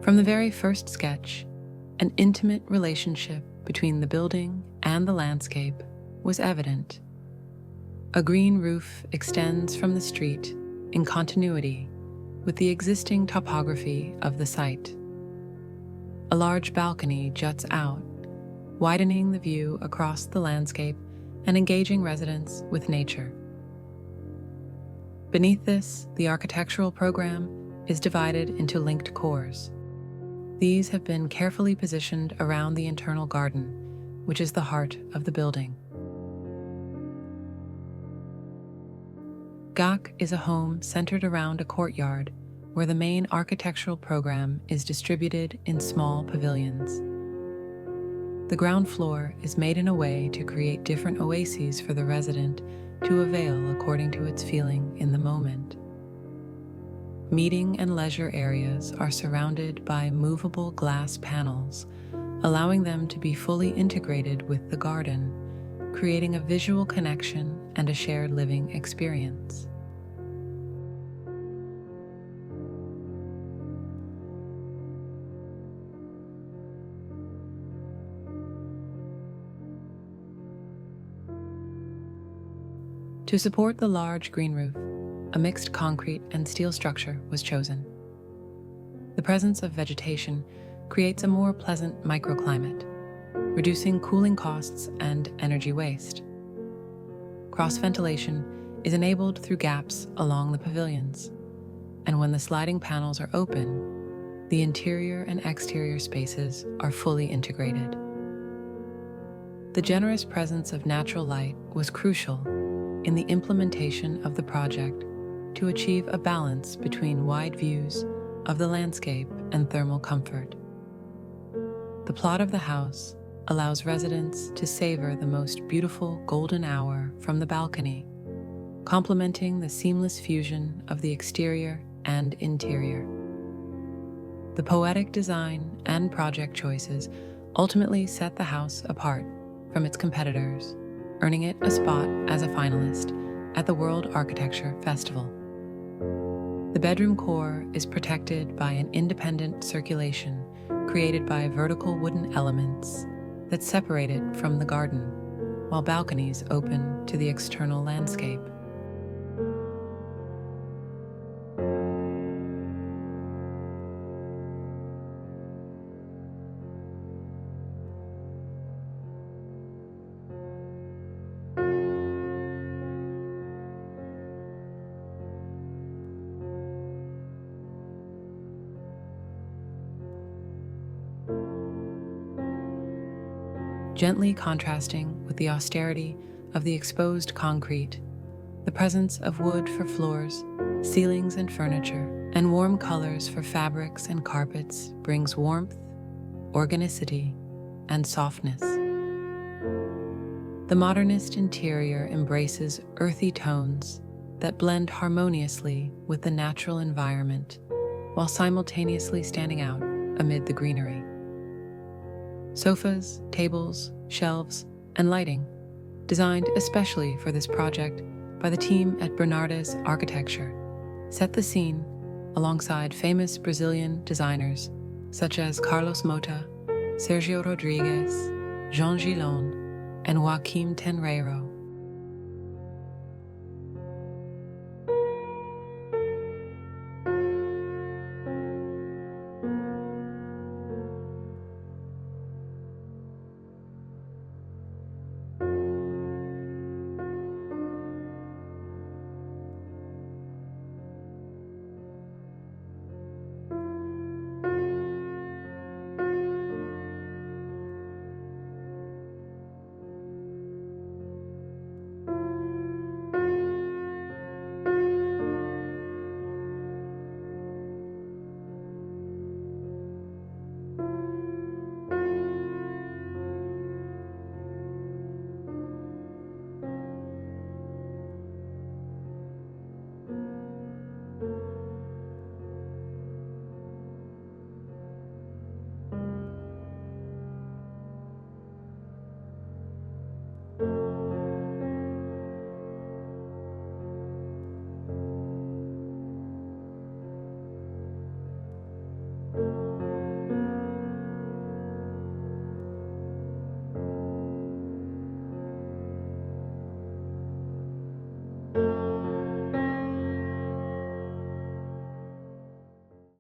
From the very first sketch, an intimate relationship between the building and the landscape was evident. A green roof extends from the street in continuity with the existing topography of the site. A large balcony juts out, widening the view across the landscape and engaging residents with nature. Beneath this, the architectural program is divided into linked cores. These have been carefully positioned around the internal garden, which is the heart of the building. GAK is a home centered around a courtyard where the main architectural program is distributed in small pavilions. The ground floor is made in a way to create different oases for the resident to avail according to its feeling in the moment. Meeting and leisure areas are surrounded by movable glass panels, allowing them to be fully integrated with the garden, creating a visual connection and a shared living experience. To support the large green roof, a mixed concrete and steel structure was chosen. The presence of vegetation creates a more pleasant microclimate, reducing cooling costs and energy waste. Cross-ventilation is enabled through gaps along the pavilions, and when the sliding panels are open, the interior and exterior spaces are fully integrated. The generous presence of natural light was crucial in the implementation of the project to achieve a balance between wide views of the landscape and thermal comfort. The plot of the house allows residents to savor the most beautiful golden hour from the balcony, complementing the seamless fusion of the exterior and interior. The poetic design and project choices ultimately set the house apart from its competitors, earning it a spot as a finalist at the World Architecture Festival. The bedroom core is protected by an independent circulation created by vertical wooden elements that separate it from the garden, while balconies open to the external landscape. Gently contrasting with the austerity of the exposed concrete, the presence of wood for floors, ceilings and furniture, and warm colors for fabrics and carpets brings warmth, organicity, and softness. The modernist interior embraces earthy tones that blend harmoniously with the natural environment while simultaneously standing out amid the greenery. Sofas, tables, shelves, and lighting, designed especially for this project by the team at Bernardes Architecture, set the scene alongside famous Brazilian designers such as Carlos Mota, Sergio Rodrigues, Jean Gillon, and Joaquim Tenreiro.